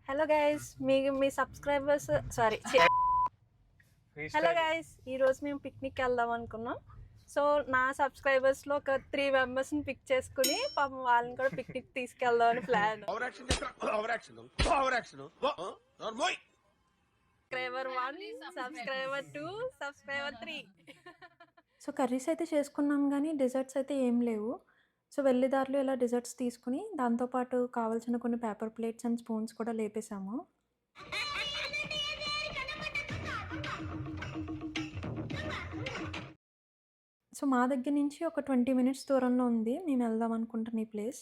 Hello guys, మీ subscribers hello guys, ఈరోజు మేము picnic వెళ్దాం అనుకున్నాం. సో నా సబ్స్క్రైబర్స్లో ఒక 3 మెంబర్స్ని పిక్ చేసుకుని పాపం వాళ్ళని కూడా పిక్నిక్ తీసుకెళ్దాం అని plan. Subscriber 1, subscriber 2, subscriber 3. So curries అయితే చేసుకున్నాం కానీ డెజర్ట్స్ అయితే ఏం లేవు. సో వెళ్ళేదారిలో ఇలా డెజర్ట్స్ తీసుకుని దాంతోపాటు కావాల్సిన కొన్ని పేపర్ ప్లేట్స్ అండ్ స్పూన్స్ కూడా లేపేసాము. సో మా దగ్గర నుంచి ఒక 20 మినిట్స్ దూరంలో ఉంది మేము వెళ్దాం అనుకుంటున్న ఈ ప్లేస్.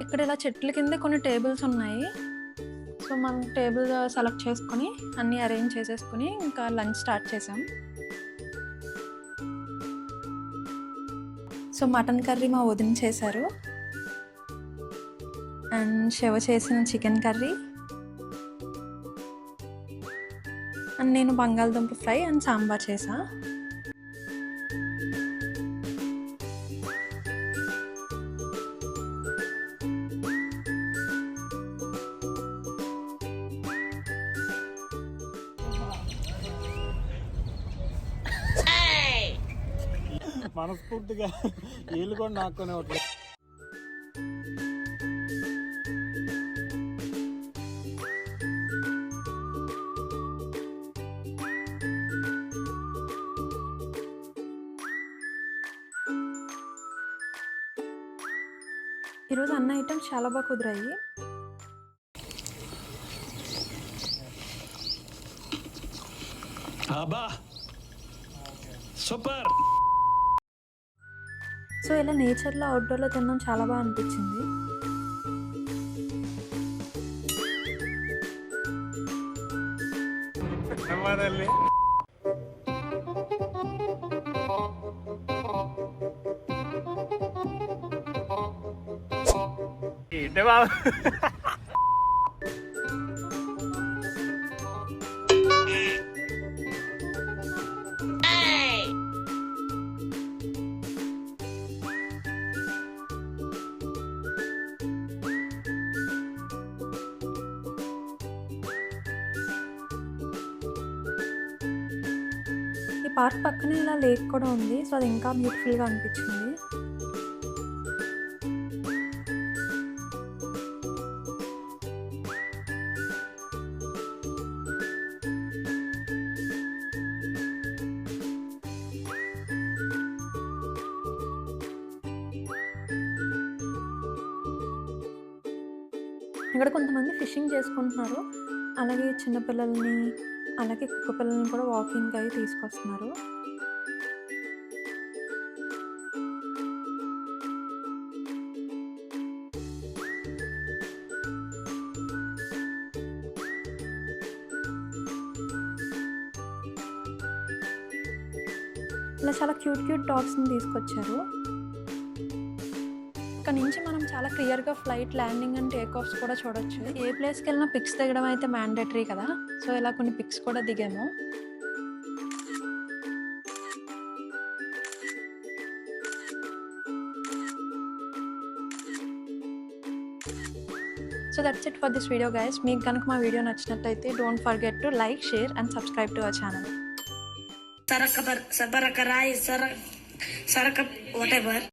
ఇక్కడ ఇలా చెట్ల కింద కొన్ని టేబుల్స్ ఉన్నాయి. సో మనం టేబుల్ సెలెక్ట్ చేసుకొని అన్నీ అరేంజ్ చేసేసుకుని ఇంకా లంచ్ స్టార్ట్ చేసాం. సో మటన్ కర్రీ మా వదిన చేశారు అండ్ శివ చేసిన చికెన్ కర్రీ అండ్ నేను బంగాళదుంప ఫ్రై అండ్ సాంబార్ చేసా. మనస్ఫూర్తిగా వీళ్ళు కూడా నాకునే ఉంటారు. ఈరోజు అన్న ఐటమ్స్ చాలా బాగా కుదిరాయి. సూపర్. సో ఇలా నేచర్లో అవుట్డోర్లో తినడం చాలా బాగా అనిపించింది. ఈ పార్క్ పక్కనే ఇలా లేక్ కూడా ఉంది. సో అది ఇంకా బ్యూటిఫుల్గా అనిపించింది. ఇక్కడ కొంతమంది ఫిషింగ్ చేసుకుంటున్నారు. అలాగే చిన్నపిల్లల్ని అలాగే కుక్క పిల్లల్ని కూడా వాకింగ్ అవి తీసుకొస్తున్నారు. ఇలా చాలా క్యూట్ డాగ్స్ని తీసుకొచ్చారు. ఇక్కడ నుంచి మనం చాలా క్లియర్గా flight landing and take offs కూడా చూడొచ్చు. ఏ ప్లేస్కి వెళ్ళినా పిక్స్ దిగడం అయితే మ్యాండేటరీ కదా. సో ఇలా కొన్ని పిక్స్ కూడా దిగాము. So that's it for this video guys. మీకు కనుక మా వీడియో నచ్చినట్టయితే don't forget to like, share and subscribe to our channel. Saraka, whatever.